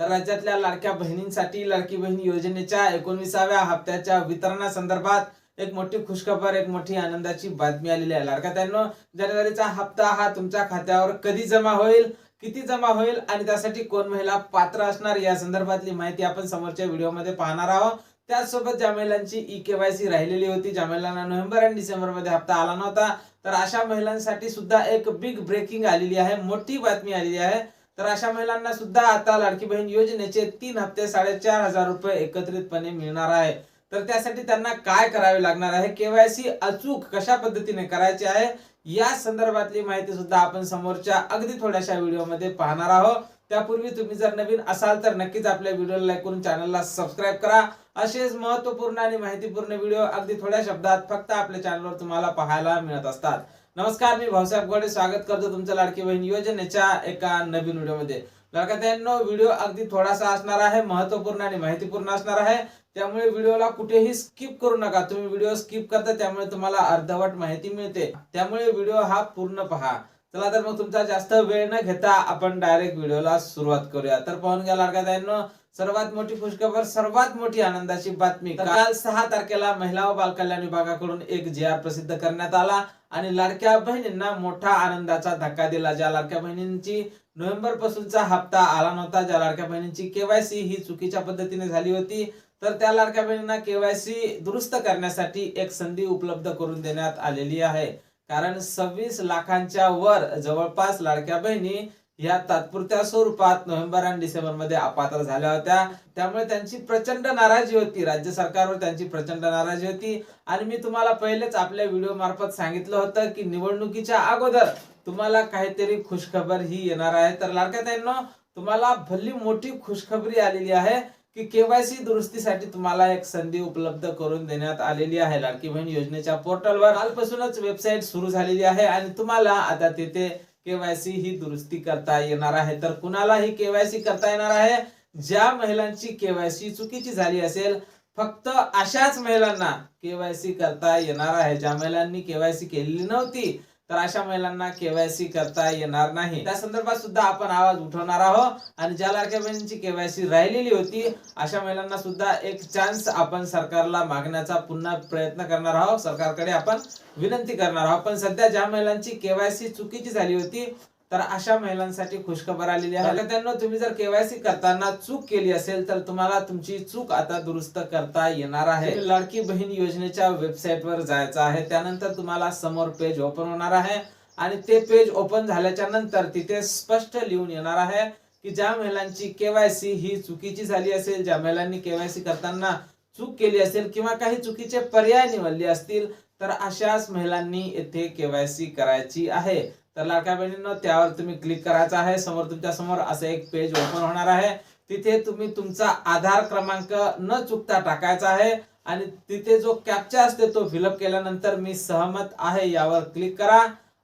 तर राज्यातल्या लाडक्या बहिणींसाठी लाडकी बहीण योजनेच्या 19व्या हप्त्याच्या वितरणासंदर्भात एक मोठी खुशखबर, एक मोठी आनंदाची बातमी आलेली आहे. लाडक्या ताईंनो, जानेवारीचा हप्ता हा तुमच्या खात्यावर कधी जमा होईल, किती जमा होईल आणि त्यासाठी कोण महिला पात्र असणार या संदर्भातली माहिती आपण समोरच्या व्हिडिओमध्ये पाहणार आहोत. त्याचसोबत ज्या महिलांची ई-केवायसी राहिलेली होती, ज्या महिलांना नोव्हेंबर आणि डिसेंबर मध्ये हप्ता आला नव्हता, तर अशा महिलांसाठी सुद्धा एक बिग ब्रेकिंग आलेली आहे, मोठी बातमी आलेली आहे. तर अशा महिलांना सुद्धा आता लाडकी बहीण योजनेचे 3 हप्ते 4,500 रुपये एकत्रितपणे मिळणार आहे. तर त्यासाठी त्यांना काय करावे लागणार आहे, केवायसी अचूक कशा पद्धतीने करायची आहे, या संदर्भातली माहिती सुद्धा आपण समोरच्या अगदी थोड्याशा व्हिडिओमध्ये पाहणार आहोत. त्यापूर्वी तुम्ही जर नवीन असाल तर नक्कीच आपल्या व्हिडिओला लाईक करून चॅनलला सबस्क्राईब करा. असेच महत्त्वपूर्ण आणि माहितीपूर्ण व्हिडिओ अगदी थोड्या शब्दात फक्त आपल्या चॅनलवर तुम्हाला पाहायला मिळत असतात. नमस्कार, मी भाऊसाहेब गोडे स्वागत करतो तुमचं लाडकी बहीण योजनेच्या एका नवीन व्हिडिओमध्ये. लाडक्या ताईंनो, व्हिडिओ अगदी थोडासा असणार आहे, महत्त्वपूर्ण आणि माहितीपूर्ण असणार आहे. त्यामुळे व्हिडिओला कुठेही स्किप करू नका. तुम्ही व्हिडिओ स्किप करता त्यामुळे तुम्हाला अर्धवट माहिती मिळते. त्यामुळे व्हिडिओ हा पूर्ण पहा. चला तर मग तुमचा जास्त वेळ न घेता आपण डायरेक्ट व्हिडिओला सुरुवात करूया. तर पाहून घ्या लाडक्या ताईंनो, सर्वात मोठी खुशखबर, सर्वात मोठी आनंदाची बातमी. काल 6 तारखेला महिला व बालकल्याण विभागाकडून एक जी.आर. प्रसिद्ध करण्यात आला आणि लाडक्या बहिणींना मोठा आनंदाचा धक्का दिला. ज्या लाडक्या बहिणींची नोव्हेंबर पासूनचा हप्ता आला नव्हता, ज्या लाडक्या बहिणींची केवायसी ही चुकीच्या पद्धतीने झाली होती, तर त्या लाडक्या बहिणींना केवायसी दुरुस्त करण्यासाठी एक संधी उपलब्ध करून देण्यात आलेली आहे. कारण 26 लाखांच्या वर जवळपास लाडक्या बहिणी या तात्पुरत्या स्वरूपात नोव्हेंबर आणि डिसेंबर मध्ये अपात्र झाल्या होत्या. त्यामुळे त्यांची प्रचंड नाराजी होती, राज्य सरकारवर त्यांची प्रचंड नाराजी होती. आणि मी तुम्हाला पहिलेच आपल्या व्हिडिओ मार्फत सांगितलं होतं की निवडणुकीच्या अगोदर तुम्हाला काहीतरी खुशखबर ही येणार आहे. तर लाडक्या ताईंनो, तुम्हाला भली मोठी खुशखबरी आलेली आहे की केवायसी दुरुस्तीसाठी तुम्हाला एक संधी उपलब्ध करून देण्यात आलेली आहे. लाडकी बहीण योजनेच्या पोर्टलवर कालपासूनच वेबसाईट सुरू झालेली आहे आणि तुम्हाला आता तिथे केवायसी ही दुरुस्ती करता येणार आहे. तर कुणाला ही केवायसी करता येणार आहे? ज्या महिलांची केवायसी चुकीची झाली असेल, फक्त अशाच महिलांना केवायसी करता येणार आहे. ज्या महिलांनी केवायसी केलेली नव्हती, तर अशा महिलांना केवायसी करता येणार नाही. त्या संदर्भात सुद्धा आपण आवाज उठवणार आहोत. आणि ज्या लाडक्या बहिणींची केवायसी राहिलेली होती, अशा महिलांना सुद्धा एक चान्स आपण सरकारला मागण्याचा पुन्हा प्रयत्न करणार आहोत, सरकारकडे आपण विनंती करणार आहोत. पण सध्या ज्या महिलांची केवायसी चुकीची झाली होती, तर अशा महिलांसाठी खुशखबर आलेली आहे. त्यांना तुम्ही जर केवायसी करताना चूक केली असेल, तर तुम्हाला तुमची चूक आता दुरुस्त करता येणार आहे. लाडकी बहीण योजनेच्या वेबसाईटवर जायचं आहे. त्यानंतर तुम्हाला समोर पेज ओपन होणार आहे आणि ते पेज ओपन झाल्याच्या नंतर तिथे स्पष्ट लिहून येणार आहे की ज्या महिलांची केवायसी ही चुकीची झाली असेल, ज्या महिलांनी केवायसी करताना चूक केली असेल किंवा काही चुकीचे पर्याय निवडले असतील, तर अशाच महिलांनी येथे केवायसी करायची आहे. तर लाडक्या बहिणींनो, त्यावर तुम्ही क्लिक करायचं आहे. समोर तुमच्या समोर असं एक पेज ओपन होणार आहे. तिथे तुम्ही तुमचा आधार क्रमांक न चुकता टाकायचा आहे आणि तिथे जो कॅप्चा असते तो फिलअप केल्यानंतर मी सहमत आहे यावर क्लिक करा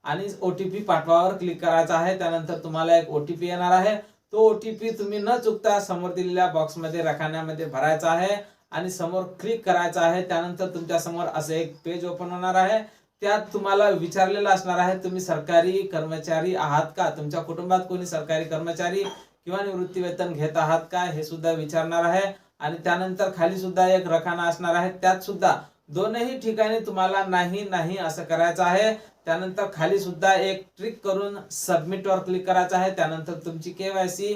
आणि ओटीपी पाठवावर क्लिक करायचा आहे. त्यानंतर तुम्हाला एक ओटीपी येणार आहे. तो ओटीपी तुम्ही न चुकता समोर दिलेल्या बॉक्समध्ये रकान्यामध्ये भरायचा आहे आणि समोर क्लिक करायचा आहे. त्यानंतर तुमच्या समोर असं एक पेज ओपन होणार आहे. त्यात तुम्हाला विचारलेलं असणार आहे, तुम्ही सरकारी कर्मचारी आहात का, तुमच्या कुटुंबात कोणी सरकारी कर्मचारी किंवा निवृत्ती वेतन घेत आहात का, हे सुद्धा विचारणार आहे. आणि त्यानंतर खाली सुद्धा एक रकाना असणार आहे. त्यात सुद्धा दोनही ठिकाणी तुम्हाला नाही नाही असं करायचं आहे. त्यानंतर खाली सुद्धा एक ट्रिक करून सबमिट वर क्लिक करायचं आहे. त्यानंतर तुमची केवायसी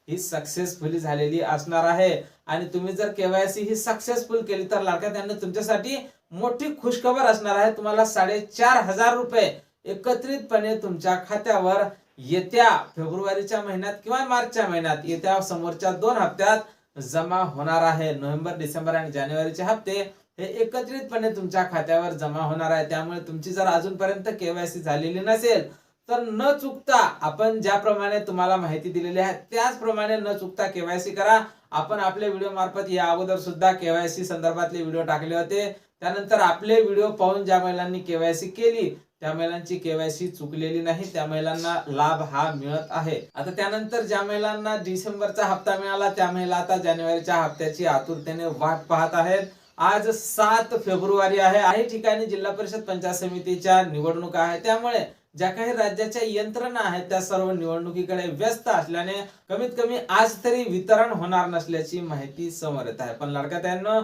ही सक्सेसफुली झालेली असणार आहे. आणि तुम्ही जर केवायसी ही सक्सेसफुल केली तर लाडक्या ताईंनो, तुमच्यासाठी मोठी खुशखबर असणार आहे. तुम्हाला 4,500 रुपये एकत्रितपणे तुमच्या खात्यावर येत्या फेब्रुवारीच्या महिन्यात किंवा मार्चच्या महिन्यात, येत्या समोरच्या 2 हप्त्यात जमा होणार आहे. नोव्हेंबर, डिसेंबर आणि जानेवारीचे हप्ते हे एकत्रितपणे तुमच्या खात्यावर जमा होणार आहे. त्यामुळे तुमची जर अजूनपर्यंत केवायसी झालेली नसेल, तर न चुकता आपण ज्याप्रमाणे तुम्हाला माहिती दिलेली आहे त्याचप्रमाणे न चुकता केवायसी करा. आपण आपल्या व्हिडिओ मार्फत या अगोदर सुद्धा केवायसी संदर्भातले व्हिडिओ टाकले होते. त्यानंतर आपले व्हिडिओ पाहून ज्या महिलांनी केवायसी केली, त्या महिलांची केवायसी चुकलेली नाही, त्या महिलांना लाभ हा मिळत आहे. आता त्यानंतर ज्या महिलांना डिसेंबरचा हप्ता मिळाला, त्या महिला आता जानेवारीच्या हप्त्याची आतुरतेने वाट पाहत आहेत. आज 7 फेब्रुवारी आहे. काही ठिकाणी जिल्हा परिषद पंचायत समितीच्या निवडणुका आहे. त्यामुळे ज्या काही राज्याच्या यंत्रणा आहेत त्या सर्व निवडणुकीकडे व्यस्त असल्याने कमीत कमी आज तरी वितरण होणार नसल्याची माहिती समोर येत आहे. पण लाडक्याताईंनो,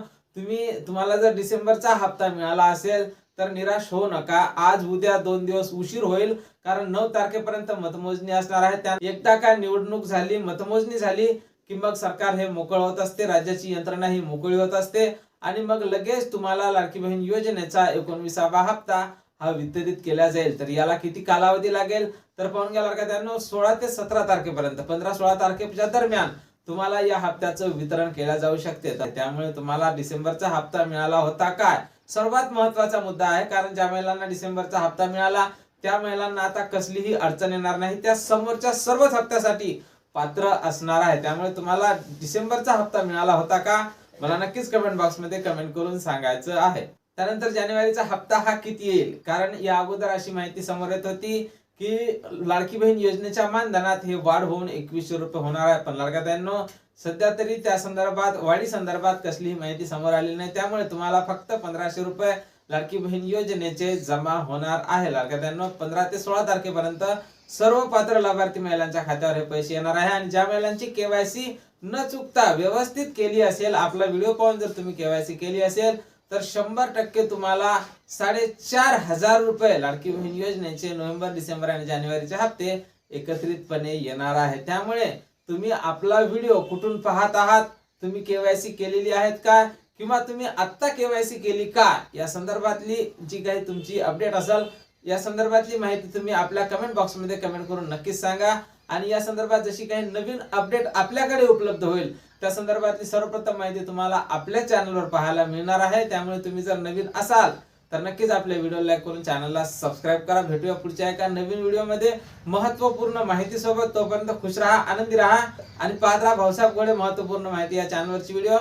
तुम्हाला जर डिसेंबरचा हप्ता मिळाला असेल तर निराश होऊ नका. आज उद्या 2 दिवस उशीर होईल, कारण 9 तारखेपर्यंत मतमोजणी असणार आहे. त्या एकदा का निवडणूक झाली, मतमोजणी झाली की मग सरकार हे मोकळ होत असते, राज्याची यंत्रणा ही मोकळी होत असते आणि मग लगेच तुम्हाला लाडकी बहीण योजनेचा 19वा हप्ता हा वितरित केला जाईल. तर याला किती कालावधी लागेल तर पाहून घ्या लाडक्याताईंनो. 16 ते 17 तारखेपर्यंत, 15-16 तारखेच्या दरम्यान तुम्हाला या हप्त्याचं वितरण केले जाऊ शकते. त्यामुळे तुम्हाला डिसेंबरचा हप्ता मिळाला होता काय, सर्वात महत्वाचा मुद्दा आहे. कारण ज्या महिलांना डिसेंबरचा हप्ता मिळाला त्या महिलांना आता कसलीही अडचण येणार नाही, त्या समोरच्या सर्वच हप्त्यासाठी पात्र असणार आहे. त्यामुळे तुम्हाला डिसेंबरचा हप्ता मिळाला होता का, मला नक्कीच कमेंट बॉक्स मध्ये कमेंट करून सांगायचं आहे. त्यानंतर जानेवारीचा हप्ता हा किती येईल, कारण या अगोदर अशी माहिती समोर येत होती की लाडकी बहीण योजनेच्या मानधनात हे वाढ होऊन 2100 रुपये होणार आहे. पण लाडक्याताईंनो, सध्या तरी त्या संदर्भात वाढी संदर्भात कसलीही माहिती समोर आलेली नाही. त्यामुळे तुम्हाला फक्त 1500 रुपये लाडकी बहीण योजनेचे जमा होणार आहे. लाडक्याताईंनो, 15 ते 16 तारखेपर्यंत सर्व पात्र लाभार्थी महिलांच्या खात्यावर हे पैसे येणार आहे. आणि ज्या महिलांची केवायसी न चुकता व्यवस्थित केली असेल, आपला व्हिडिओ पाहून जर तुम्ही केवायसी केली असेल तर 100% तुम्हाला 4500 रुपये लाडकी बहीण योजनेचे नोव्हेंबर, डिसेंबर आणि जानेवारीचे हप्ते एकत्रितपणे येणार आहे. त्यामुळे तुम्ही आपला व्हिडिओ कुठून पाहत आहात, तुम्ही केवायसी केलेली आहेत का, किंवा तुम्ही आत्ता केवायसी केली का, या संदर्भातली जी काही तुमची अपडेट असेल, या संदर्भातली माहिती तुम्ही आपल्या कमेंट बॉक्स मध्ये कमेंट करून नक्कीच सांगा. आणि या संदर्भात जशी काही नवीन अपडेट आपल्याकडे उपलब्ध होईल त्या संदर्भातली सर्वप्रथम माहिती तुम्हाला आपल्या चॅनलवर पाहायला मिळणार आहे. त्यामुळे तुम्ही जर नवीन असाल तर नक्कीच आपल्या व्हिडिओ लाईक करून चॅनलला सबस्क्राईब करा. भेटूया पुढच्या एका नवीन व्हिडिओमध्ये महत्त्वपूर्ण माहिती सोबत. तोपर्यंत खुश राहा, आनंदी राहा आणि पाहत राहा भाऊसाहेब घोडे महत्त्वपूर्ण माहिती या चॅनलवरची व्हिडिओ.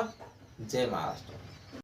जय महाराष्ट्र.